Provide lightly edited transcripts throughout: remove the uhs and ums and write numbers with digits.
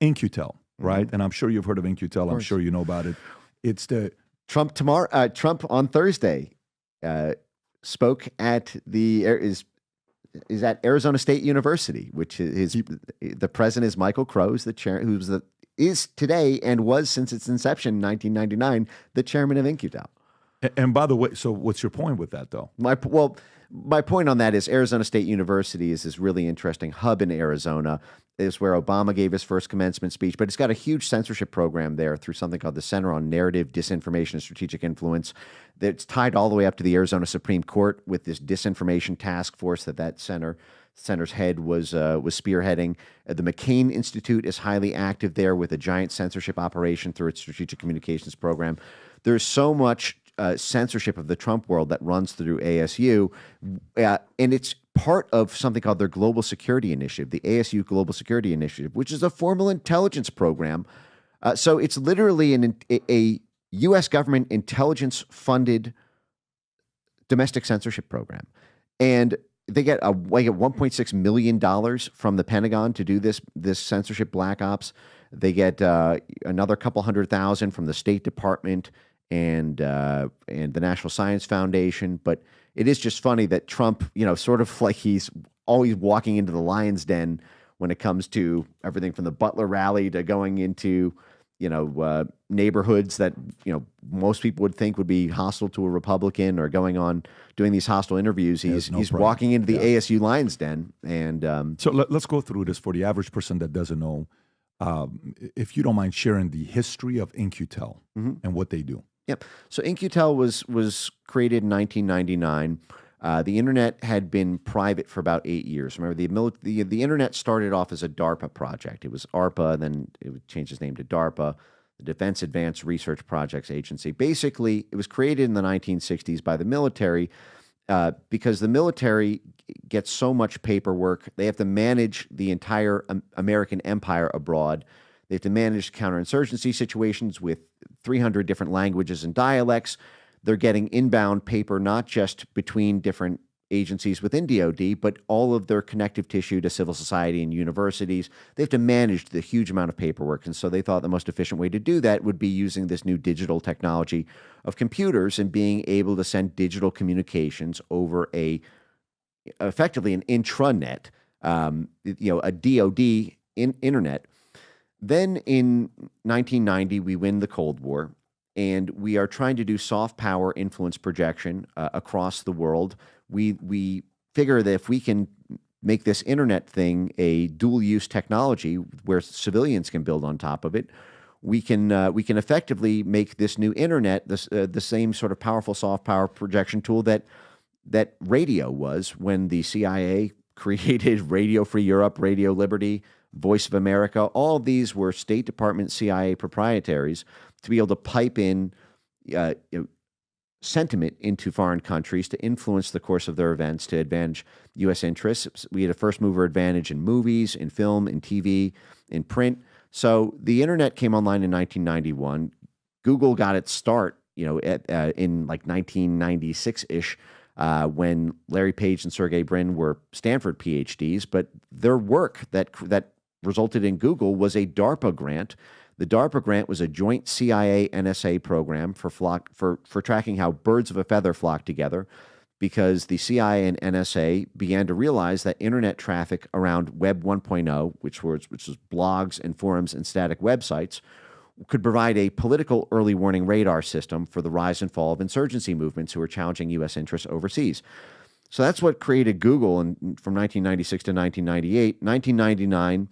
InQtel, right? And I'm sure you've heard of InQtel. I'm sure you know about it. It's the Trump on Thursday spoke at is at Arizona State University, which is the president is Michael Crow, who's the chair, is today and was since its inception in 1999 the chairman of InQtel. And by the way, so what's your point with that, though? My point on that is Arizona State University is this really interesting hub in Arizona. It's where Obama gave his first commencement speech, but it's got a huge censorship program there through something called the Center on Narrative, Disinformation, and Strategic Influence. That's tied all the way up to the Arizona Supreme Court with this disinformation task force that center's head was spearheading. The McCain Institute is highly active there with a giant censorship operation through its strategic communications program. There's so much censorship of the Trump world that runs through ASU, and it's part of something called their Global Security Initiative, the ASU Global Security Initiative, which is a formal intelligence program. So it's literally a U.S. government intelligence-funded domestic censorship program. And they get $1.6 million from the Pentagon to do this censorship black ops. They get another couple $100,000 from the State Department and the National Science Foundation. But it is just funny that Trump, sort of like he's always walking into the lion's den when it comes to everything from the Butler rally to going into, neighborhoods that, most people would think would be hostile to a Republican or doing these hostile interviews. He's walking into the ASU lion's den. And so let's go through this for the average person that doesn't know. If you don't mind sharing the history of InQtel and what they do. Yep. So InQtel was created in 1999. The internet had been private for about 8 years. Remember, the internet started off as a DARPA project. It was ARPA, then it would change its name to DARPA, the Defense Advanced Research Projects Agency. Basically, it was created in the 1960s by the military because the military gets so much paperwork. They have to manage the entire American empire abroad. They have to manage counterinsurgency situations with 300 different languages and dialects. They're getting inbound paper, not just between different agencies within DoD, but all of their connective tissue to civil society and universities. They have to manage the huge amount of paperwork. And so they thought the most efficient way to do that would be using this new digital technology of computers and being able to send digital communications over effectively an intranet, a DoD internet. Then in 1990, we win the Cold War, and we are trying to do soft power influence projection across the world. We figure that if we can make this internet thing a dual-use technology where civilians can build on top of it, we can effectively make this new internet the same sort of powerful soft power projection tool that radio was when the CIA created Radio Free Europe, Radio Liberty, Voice of America. All of these were State Department CIA proprietaries to be able to pipe in sentiment into foreign countries to influence the course of their events to advantage U.S. interests. We had a first mover advantage in movies, in film, in TV, in print. So the internet came online in 1991. Google got its start, in like 1996-ish, when Larry Page and Sergey Brin were Stanford PhDs. But their work that resulted in Google was a DARPA grant. The DARPA grant was a joint CIA-NSA program for tracking how birds of a feather flock together, because the CIA and NSA began to realize that internet traffic around Web 1.0, which was blogs and forums and static websites, could provide a political early warning radar system for the rise and fall of insurgency movements who were challenging U.S. interests overseas. So that's what created Google from 1996 to 1998. 1999,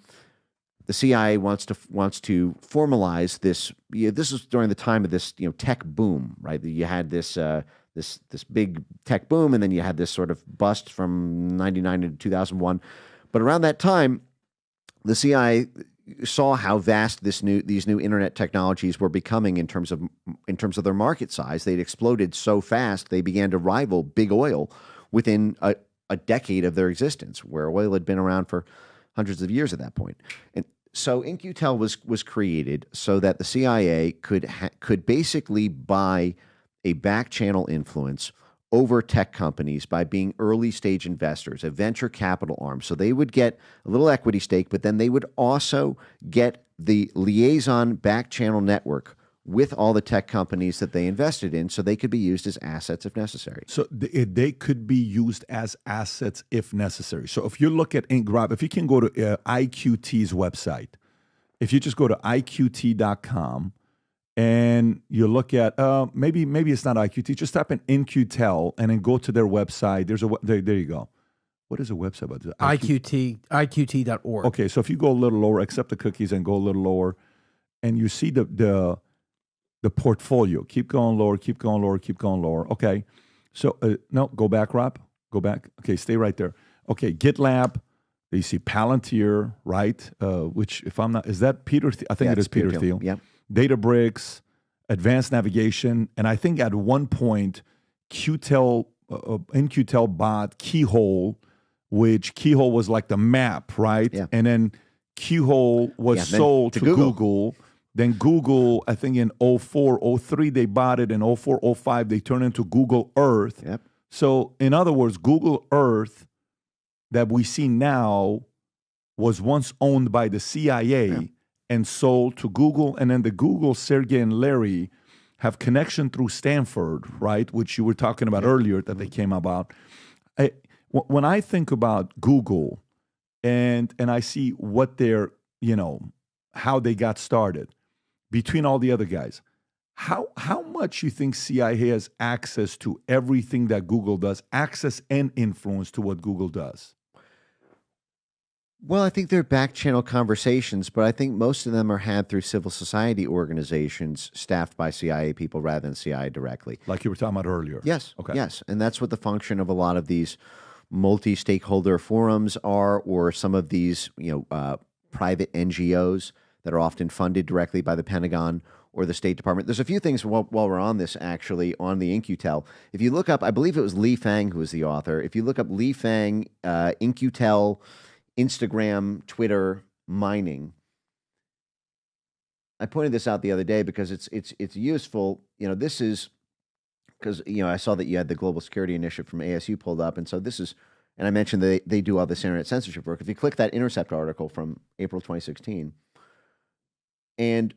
the CIA wants to formalize this. This was during the time of this tech boom, right? You had this big tech boom, and then you had this sort of bust from 99 to 2001. But around that time, the CIA saw how vast these new internet technologies were becoming in terms of their market size. They'd exploded so fast they began to rival big oil within a decade of their existence, where oil had been around for hundreds of years at that point. And so InQtel was created so that the CIA could basically buy a back channel influence over tech companies by being early stage investors, a venture capital arm. So they would get a little equity stake, but then they would also get the liaison back channel network with all the tech companies that they invested in, so they could be used as assets if necessary. So they could be used as assets if necessary. So if you look at Rob, if you can go to IQT's website, if you just go to IQT.com and you look at maybe it's not IQT, just type in InQtel and then go to their website. There you go. What is a website about this? IQT.org. Okay, so if you go a little lower, accept the cookies and go a little lower, and you see the portfolio. Keep going lower, keep going lower, keep going lower. Okay. So, no, go back, Rob. Go back. Okay, stay right there. Okay, GitLab. You see Palantir, right? Which, if I'm not, is that Peter? I think it is Peter Thiel. Yeah. Databricks, Advanced Navigation. And I think at one point, InQtel bought Keyhole, which Keyhole was like the map, right? Yeah. And then Keyhole was sold to Google. Then Google, I think in 04, 03, they bought it. In 04, 05, they turned into Google Earth. Yep. So in other words, Google Earth that we see now was once owned by the CIA and sold to Google. And then the Google, Sergey and Larry, have connection through Stanford, right? Which you were talking about earlier that they came about. When I think about Google and I see what they're, how they got started, between all the other guys, how much you think CIA has access to everything that Google does, access and influence to what Google does? Well, I think they're back channel conversations, but I think most of them are had through civil society organizations staffed by CIA people rather than CIA directly. Like you were talking about earlier. Yes. Okay. Yes. And that's what the function of a lot of these multi-stakeholder forums are, or some of these, private NGOs that are often funded directly by the Pentagon or the State Department. There's a few things while we're on this, actually, on the InQtel. If you look up, I believe it was Li Fang who was the author. If you look up Li Fang, InQtel, Instagram, Twitter, mining. I pointed this out the other day because it's useful. This is because, I saw that you had the Global Security Initiative from ASU pulled up. And so this is, and I mentioned that they do all this internet censorship work. If you click that Intercept article from April 2016, and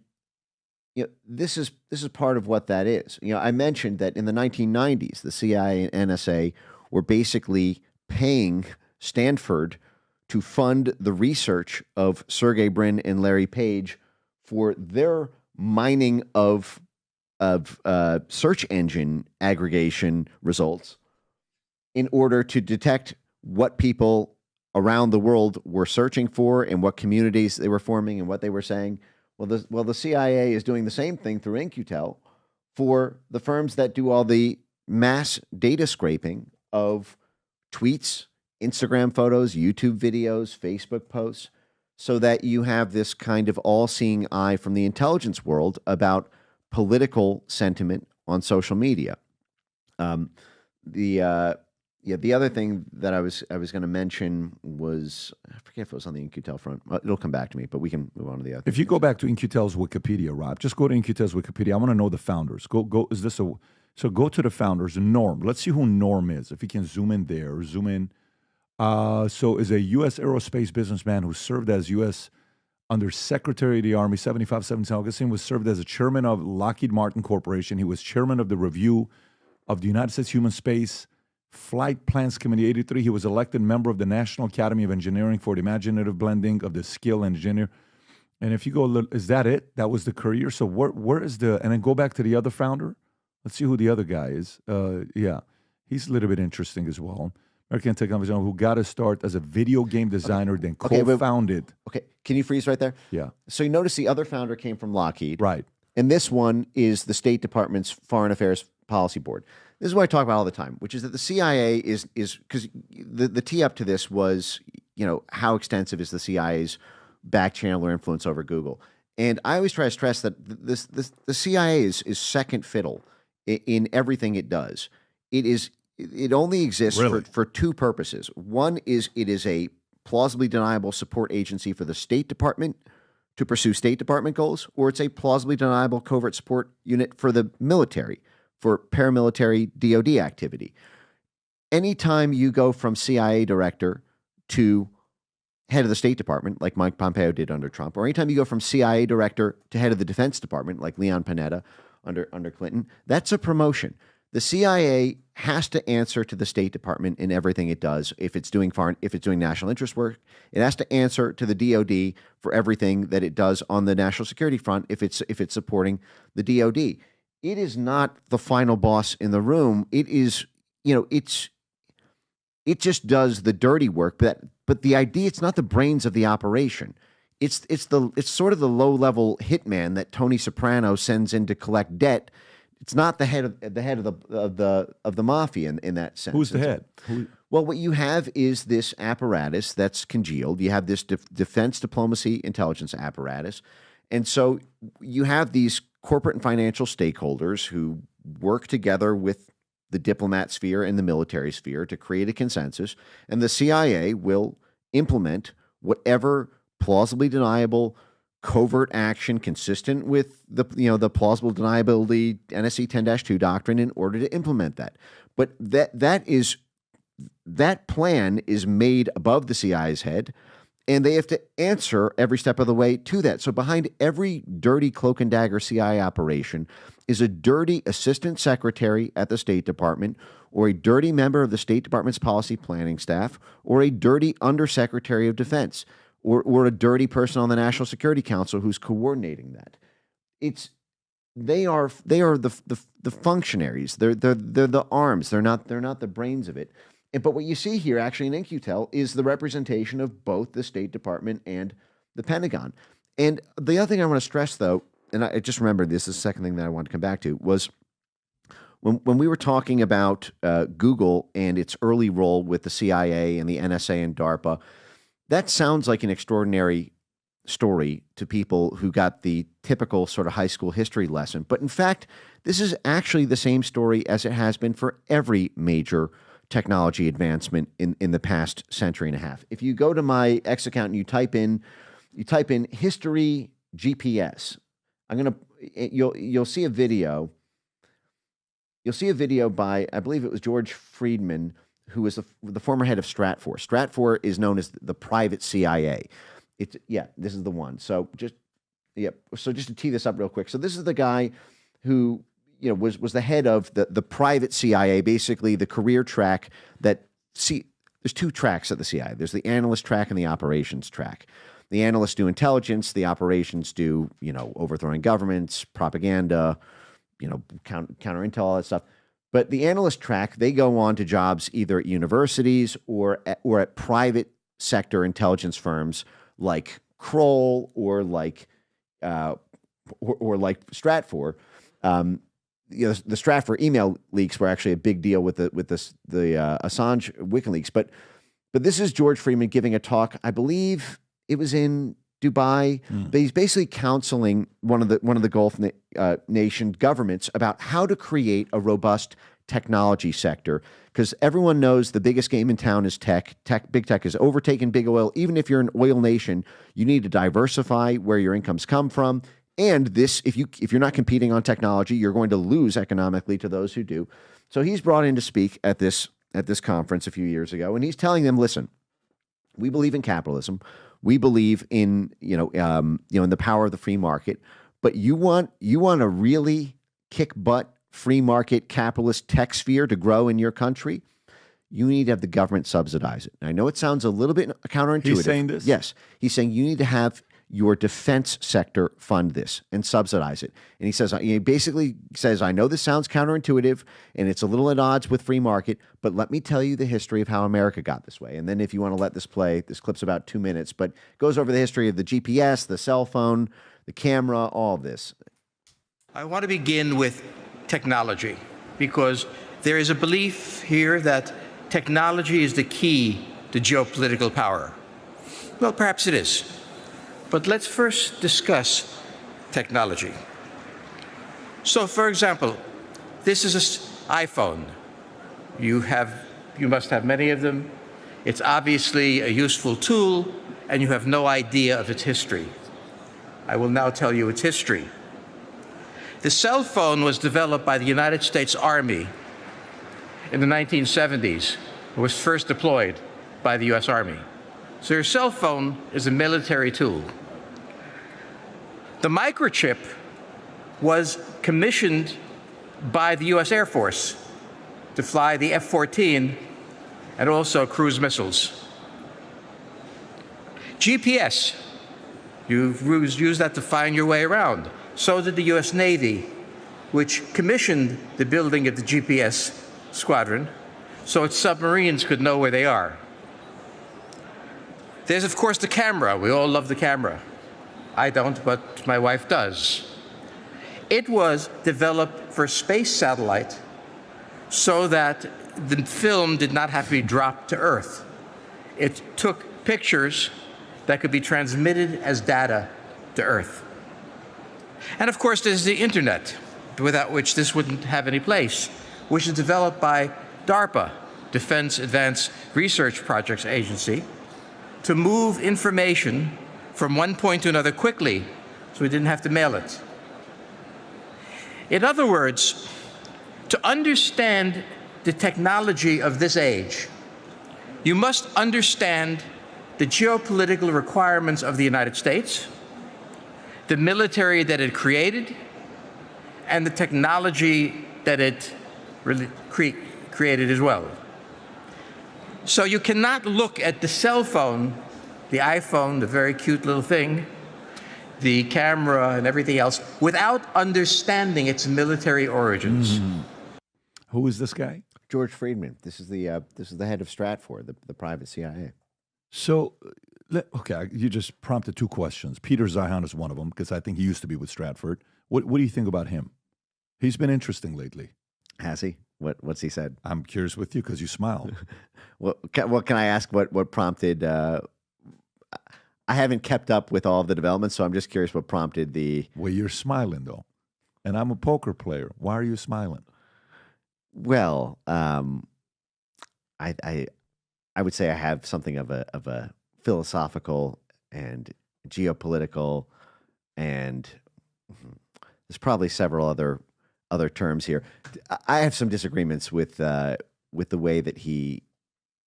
this is part of what that is. I mentioned that in the 1990s, the CIA and NSA were basically paying Stanford to fund the research of Sergey Brin and Larry Page for their mining of search engine aggregation results in order to detect what people around the world were searching for and what communities they were forming and what they were saying. Well, the CIA is doing the same thing through InQtel for the firms that do all the mass data scraping of tweets, Instagram photos, YouTube videos, Facebook posts, so that you have this kind of all-seeing eye from the intelligence world about political sentiment on social media. The other thing that I was going to mention was, I forget if it was on the InQtel front. It'll come back to me, but we can move on to the other. If you go back to InQtel's Wikipedia, Rob, just go to InQtel's Wikipedia. I want to know the founders. Go. Is this a? So go to the founders. Norm. Let's see who Norm is. If you can zoom in there, zoom in. So is a U.S. aerospace businessman who served as U.S. Under Secretary of the Army, 75-77. Augustine was served as a chairman of Lockheed Martin Corporation. He was chairman of the review of the United States Human Space Flight Plans Committee, 83. He was elected member of the National Academy of Engineering for the imaginative blending of the skill engineer. And if you go a little, is that it? That was the career? So where is the, and then go back to the other founder. Let's see who the other guy is. Yeah, he's a little bit interesting as well. American technology who got to start as a video game designer, then co-founded. Okay, can you freeze right there? Yeah. So you notice the other founder came from Lockheed. Right. And this one is the State Department's Foreign Affairs Policy Board. This is what I talk about all the time, which is that the CIA is because the tee up to this was, how extensive is the CIA's back channel or influence over Google? And I always try to stress that the CIA is second fiddle in everything it does. It only exists for two purposes. One is it is a plausibly deniable support agency for the State Department to pursue State Department goals, or it's a plausibly deniable covert support unit for the military for paramilitary DoD activity. Anytime you go from CIA director to head of the State Department, like Mike Pompeo did under Trump, or anytime you go from CIA director to head of the Defense Department, like Leon Panetta under Clinton, that's a promotion. The CIA has to answer to the State Department in everything it does. If it's doing national interest work, it has to answer to the DoD for everything that it does on the national security front. If it's supporting the DoD, it is not the final boss in the room. It is, it just does the dirty work. But the idea, it's not the brains of the operation. It's sort of the low level hitman that Tony Soprano sends in to collect debt. It's not the head of the mafia in that sense. Who's the head? Well, what you have is this apparatus that's congealed. You have this defense diplomacy intelligence apparatus. And so you have these corporate and financial stakeholders who work together with the diplomat sphere and the military sphere to create a consensus. And the CIA will implement whatever plausibly deniable covert action consistent with the plausible deniability NSC 10-2 doctrine in order to implement that. But that plan is made above the CIA's head, and they have to answer every step of the way to that. So behind every dirty cloak and dagger CIA operation is a dirty assistant secretary at the State Department, or a dirty member of the State Department's policy planning staff, or a dirty undersecretary of defense, or a dirty person on the National Security Council who's coordinating that. They are the functionaries. They're the arms. They're not the brains of it. But what you see here actually in In-Q-Tel is the representation of both the State Department and the Pentagon. And the other thing I want to stress, though, and I just remembered this is the second thing that I wanted to come back to, was when we were talking about Google and its early role with the CIA and the NSA and DARPA. That sounds like an extraordinary story to people who got the typical sort of high school history lesson. But in fact, this is actually the same story as it has been for every major technology advancement in the past century and a half. If you go to my X account and you type in history GPS, you'll see a video. You'll see a video by, I believe it was George Friedman, who was the former head of Stratfor. Stratfor is known as the private CIA. This is the one. So just to tee this up real quick. So this is the guy who was the head of the private CIA, basically the career track there's two tracks at the CIA. There's the analyst track and the operations track. The analysts do intelligence, the operations do, overthrowing governments, propaganda, counter intel, all that stuff. But the analyst track, they go on to jobs either at universities or at private sector intelligence firms like Kroll or like Stratfor. The Stratfor email leaks were actually a big deal with the Assange WikiLeaks. But this is George Friedman giving a talk. I believe it was in Dubai. But he's basically counseling one of the Gulf nation governments about how to create a robust technology sector, because everyone knows the biggest game in town is tech. Big tech has overtaken big oil. Even if you're an oil nation, you need to diversify where your incomes come from. And if you're not competing on technology, you're going to lose economically to those who do. So he's brought in to speak at this conference a few years ago, and he's telling them, listen, we believe in capitalism. We believe in in the power of the free market, but you want to really kick butt free market capitalist tech sphere to grow in your country. You need to have the government subsidize it. And I know it sounds a little bit counterintuitive. He's saying this? Yes, he's saying you need to have your defense sector fund this and subsidize it. And he basically says, I know this sounds counterintuitive and it's a little at odds with free market, but let me tell you the history of how America got this way. And then if you want to let this play, this clip's about 2 minutes, but goes over the history of the GPS, the cell phone, the camera, all this. I want to begin with technology, because there is a belief here that technology is the key to geopolitical power. Well, perhaps it is. But let's first discuss technology. So, for example, this is an iPhone. You must have many of them. It's obviously a useful tool, and you have no idea of its history. I will now tell you its history. The cell phone was developed by the United States Army in the 1970s. It was first deployed by the U.S. Army. So your cell phone is a military tool. The microchip was commissioned by the U.S. Air Force to fly the F-14 and also cruise missiles. GPS, you use that to find your way around. So did the U.S. Navy, which commissioned the building of the GPS squadron so its submarines could know where they are. There's, of course, the camera. We all love the camera. I don't, but my wife does. It was developed for space satellite so that the film did not have to be dropped to Earth. It took pictures that could be transmitted as data to Earth. And of course, there's the internet, without which this wouldn't have any place, which is developed by DARPA, Defense Advanced Research Projects Agency, to move information from one point to another quickly, so we didn't have to mail it. In other words, to understand the technology of this age, you must understand the geopolitical requirements of the United States, the military that it created, and the technology that it really created as well. So you cannot look at the cell phone, the iPhone, the very cute little thing, the camera and everything else, without understanding its military origins. Who is this guy? George Friedman. This is the head of Stratfor, the private CIA. So, okay, you just prompted two questions. Peter Zeihan is one of them, because I think he used to be with Stratford. What do you think about him? He's been interesting lately. Has he? What's he said? I'm curious with you because you smiled. Well, can I ask what prompted? I haven't kept up with all of the developments, so I'm just curious what prompted the. Well, you're smiling though, and I'm a poker player. Why are you smiling? Well, I would say I have something of a philosophical and geopolitical, and there's probably several other terms here. I have some disagreements with the way that he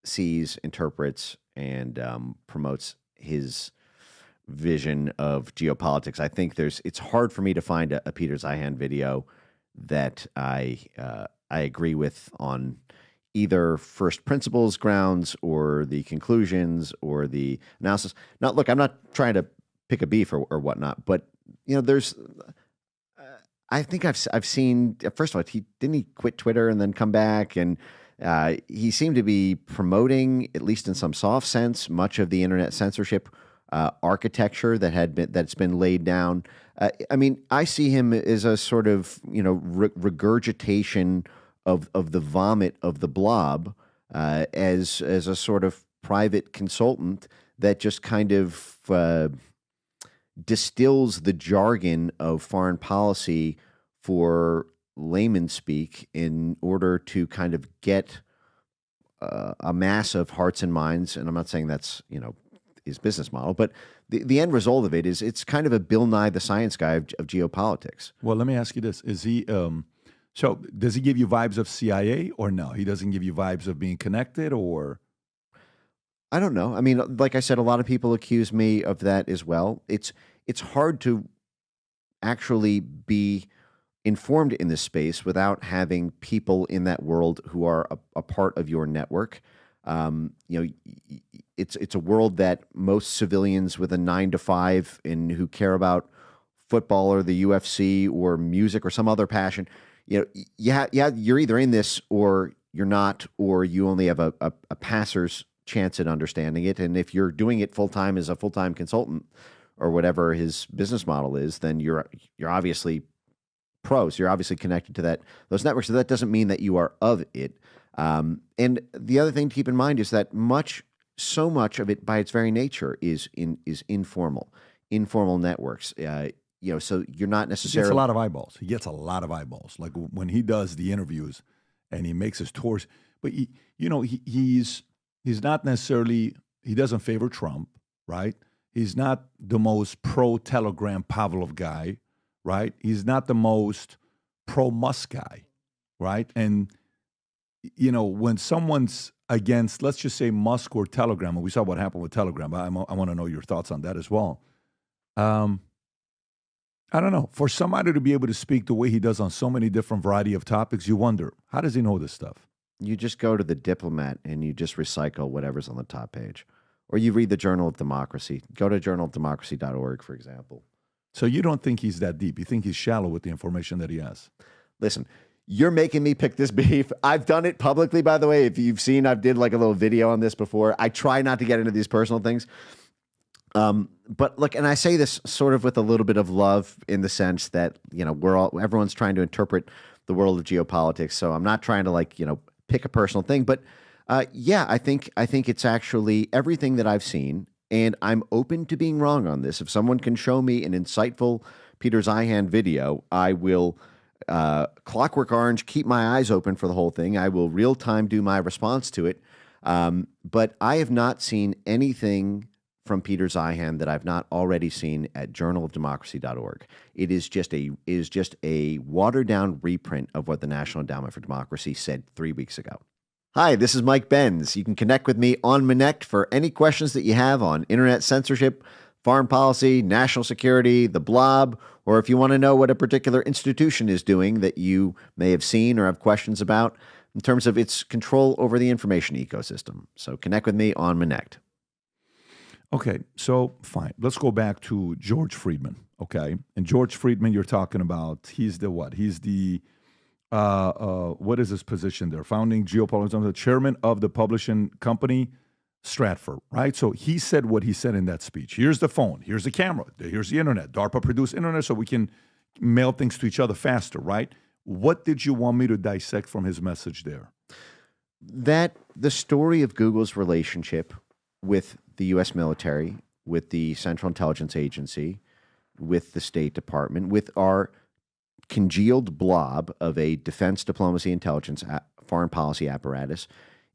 sees, interprets, and promotes his vision of geopolitics. I think it's hard for me to find a Peter Zeihan video that I agree with on either first principles grounds or the conclusions or the analysis. Now, look, I'm not trying to pick a beef or whatnot, but there's. I think I've seen. First of all, didn't he quit Twitter and then come back, and he seemed to be promoting, at least in some soft sense, much of the internet censorship architecture that's been laid down. I mean, I see him as a sort of regurgitation of the vomit of the blob as a sort of private consultant that just kind of distills the jargon of foreign policy for layman speak in order to kind of get a mass of hearts and minds. And I'm not saying that's his business model, but the end result of it is it's kind of a Bill Nye the Science Guy of geopolitics. Well, let me ask you this: is he? So does he give you vibes of CIA or no? He doesn't give you vibes of being connected, or? I don't know. I mean, like I said, a lot of people accuse me of that as well. It's hard to actually be informed in this space without having people in that world who are a part of your network. It's a world that most civilians with a 9 to 5 and who care about football or the UFC or music or some other passion, you're either in this or you're not, or you only have a passer's chance at understanding it. And if you're doing it full time as a full time consultant or whatever his business model is, then you're obviously pros. You're obviously connected to those networks. So that doesn't mean that you are of it. And the other thing to keep in mind is that so much of it by its very nature is informal networks. So you're not necessarily. He gets a lot of eyeballs. He gets a lot of eyeballs. Like when he does the interviews and he makes his tours, but he's not necessarily, he doesn't favor Trump, right? He's not the most pro-Telegram Pavlov guy, right? He's not the most pro-Musk guy, right? And, when someone's against, let's just say Musk or Telegram, and we saw what happened with Telegram, I want to know your thoughts on that as well. I don't know. For somebody to be able to speak the way he does on so many different variety of topics, you wonder, how does he know this stuff? You just go to the Diplomat and you just recycle whatever's on the top page. Or you read the Journal of Democracy. Go to journalofdemocracy.org, for example. So you don't think he's that deep. You think he's shallow with the information that he has. Listen, you're making me pick this beef. I've done it publicly, by the way. If you've seen, I've did like a little video on this before. I try not to get into these personal things. But look, and I say this sort of with a little bit of love in the sense that, everyone's trying to interpret the world of geopolitics. So I'm not trying to pick a personal thing, but I think it's actually everything that I've seen, and I'm open to being wrong on this. If someone can show me an insightful Peter Zeihan video, I will Clockwork Orange, keep my eyes open for the whole thing. I will real time do my response to it. But I have not seen anything from Peter Zeihan that I've not already seen at journalofdemocracy.org. It is just a watered down reprint of what the National Endowment for Democracy said 3 weeks ago. Hi, this is Mike Benz. You can connect with me on Connect for any questions that you have on internet censorship, foreign policy, national security, the blob, or if you want to know what a particular institution is doing that you may have seen or have questions about in terms of its control over the information ecosystem. So connect with me on Connect. Okay, so fine. Let's go back to George Friedman, okay? And George Friedman, you're talking about, he's the what? He's the, what is his position there? Founding geopolitics, the chairman of the publishing company, Stratford, right? So he said what he said in that speech. Here's the phone. Here's the camera. Here's the internet. DARPA produced internet so we can mail things to each other faster, right? What did you want me to dissect from his message there? That the story of Google's relationship with the U.S. military, with the Central Intelligence Agency, with the State Department, with our congealed blob of a defense, diplomacy, intelligence, foreign policy apparatus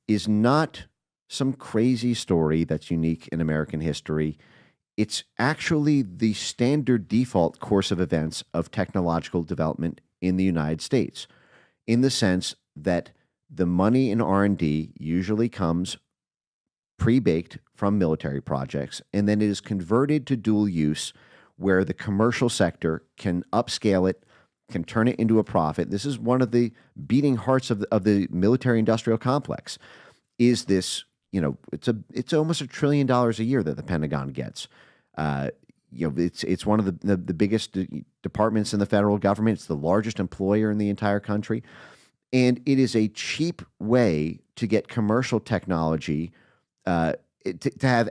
is not some crazy story that's unique in American history. It's actually the standard default course of events of technological development in the United States, in the sense that the money in R&D usually comes pre-baked from military projects, and then it is converted to dual use where the commercial sector can upscale it, can turn it into a profit. This is one of the beating hearts of the military-industrial complex, is this, it's almost $1 trillion a year that the Pentagon gets. It's one of the biggest departments in the federal government. It's the largest employer in the entire country. And it is a cheap way to get commercial technology to have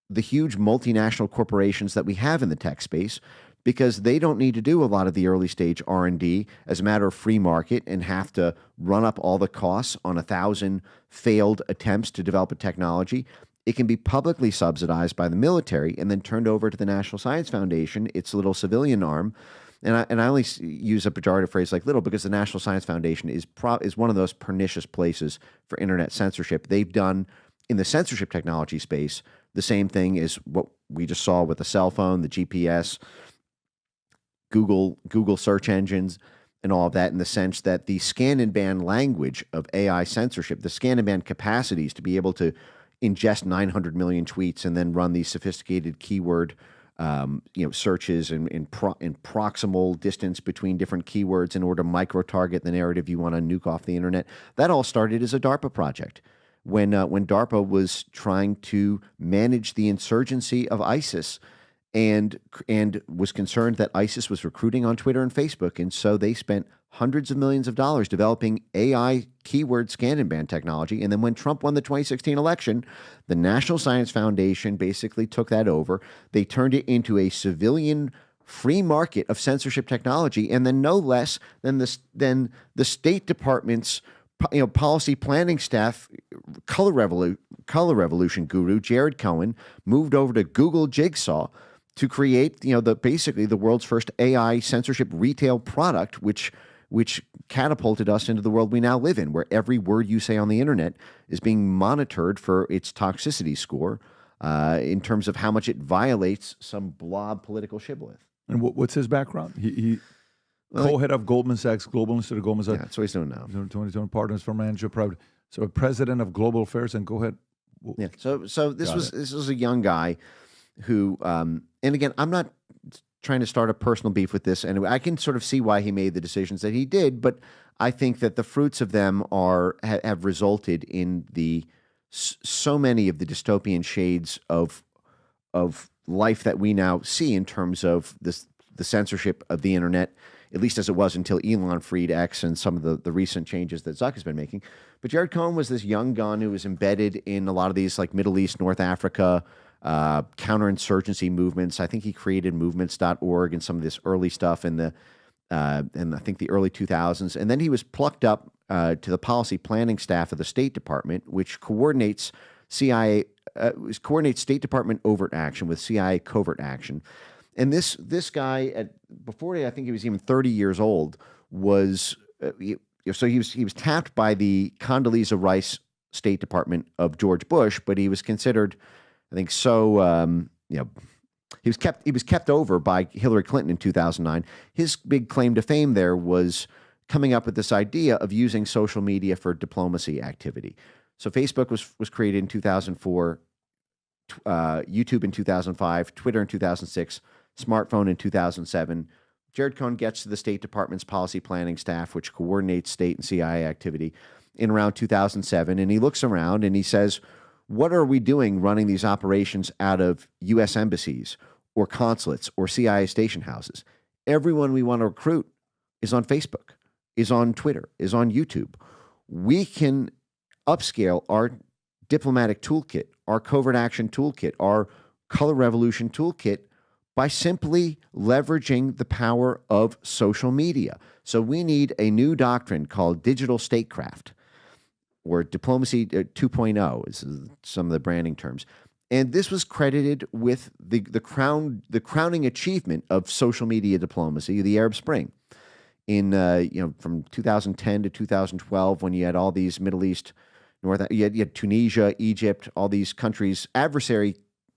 the huge multinational corporations that we have in the tech space, because they don't need to do a lot of the early stage R&D as a matter of free market and have to run up all the costs on 1,000 failed attempts to develop a technology. It can be publicly subsidized by the military and then turned over to the National Science Foundation, its little civilian arm. And I only use a pejorative phrase like little because the National Science Foundation is one of those pernicious places for internet censorship. They've done in the censorship technology space the same thing as what we just saw with the cell phone, the GPS, Google search engines, and all of that, in the sense that the scan and ban language of AI censorship, the scan and ban capacities to be able to ingest 900 million tweets and then run these sophisticated keyword searches in proximal distance between different keywords in order to micro-target the narrative you want to nuke off the internet. That all started as a DARPA project. When DARPA was trying to manage the insurgency of ISIS and was concerned that ISIS was recruiting on Twitter and Facebook, and so they spent hundreds of millions of dollars developing AI keyword scan and ban technology. And then when Trump won the 2016 election, the National Science Foundation basically took that over. They turned it into a civilian free market of censorship technology, and then no less than the State Department's policy planning staff, color revolution guru Jared Cohen moved over to Google Jigsaw to create basically the world's first AI censorship retail product, which catapulted us into the world we now live in, where every word you say on the internet is being monitored for its toxicity score in terms of how much it violates some blob political shibboleth. And what's his background? He co-head of Goldman Sachs, Global Institute of Goldman Yeah, Sachs. that's what he's doing now. 2020 partners for manager private. So president of Global Affairs, and go ahead. Yeah. So this Got this was a young guy who, and again, I'm not trying to start a personal beef with this, and I can sort of see why he made the decisions that he did, but I think that the fruits of them have resulted in so many of the dystopian shades of life that we now see in terms of the censorship of the internet, at least as it was until Elon freed X and some of the recent changes that Zuck has been making. But Jared Cohen was this young gun who was embedded in a lot of these like Middle East, North Africa, counterinsurgency movements. I think he created movements.org and some of this early stuff in I think the early 2000s. And then he was plucked up to the policy planning staff of the State Department, which coordinates State Department overt action with CIA covert action. And this guy, before I think he was even 30 years old, was he was tapped by the Condoleezza Rice State Department of George Bush, but he was considered, I think, he was kept over by Hillary Clinton in 2009. His big claim to fame there was coming up with this idea of using social media for diplomacy activity. So Facebook was created in 2004, YouTube in 2005, Twitter in 2006, smartphone in 2007. Jared Cohen gets to the State Department's policy planning staff, which coordinates state and CIA activity, in around 2007. And he looks around and he says, what are we doing running these operations out of U.S. embassies or consulates or CIA station houses? Everyone we want to recruit is on Facebook, is on Twitter, is on YouTube. We can upscale our diplomatic toolkit, our covert action toolkit, our color revolution toolkit by simply leveraging the power of social media. So we need a new doctrine called digital statecraft, or diplomacy 2.0 is some of the branding terms. And this was credited with the crowning achievement of social media diplomacy, the Arab Spring. In from 2010 to 2012, when you had all these Middle East, you had Tunisia, Egypt, all these countries, adversary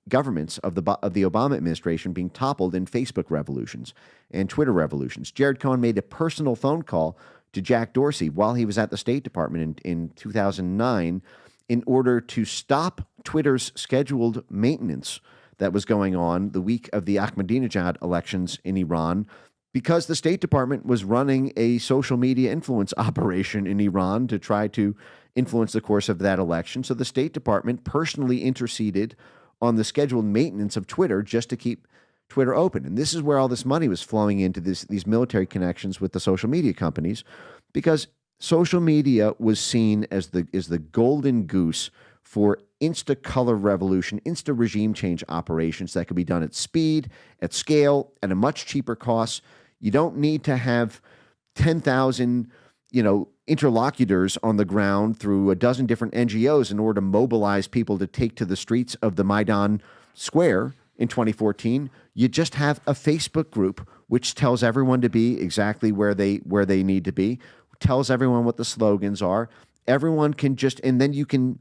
governments of the Obama administration being toppled in Facebook revolutions and Twitter revolutions. Jared Cohen made a personal phone call to Jack Dorsey while he was at the State Department in 2009 in order to stop Twitter's scheduled maintenance that was going on the week of the Ahmadinejad elections in Iran, because the State Department was running a social media influence operation in Iran to try to influence the course of that election. So the State Department personally interceded on the scheduled maintenance of Twitter just to keep Twitter open. And this is where all this money was flowing into these military connections with the social media companies, because social media was seen as the golden goose for insta-color revolution, insta-regime change operations that could be done at speed, at scale, at a much cheaper cost. You don't need to have 10,000, interlocutors on the ground through a dozen different NGOs in order to mobilize people to take to the streets of the Maidan Square in 2014. You just have a Facebook group which tells everyone to be exactly where they need to be, tells everyone what the slogans are. Everyone can just, and then you can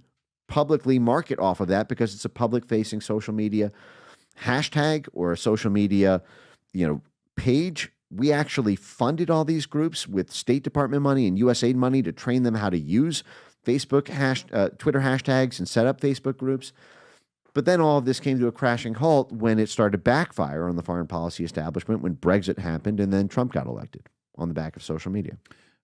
publicly market off of that because it's a public-facing social media hashtag or a social media, page. We actually funded all these groups with State Department money and USAID money to train them how to use Facebook, Twitter hashtags and set up Facebook groups. But then all of this came to a crashing halt when it started to backfire on the foreign policy establishment, when Brexit happened and then Trump got elected on the back of social media.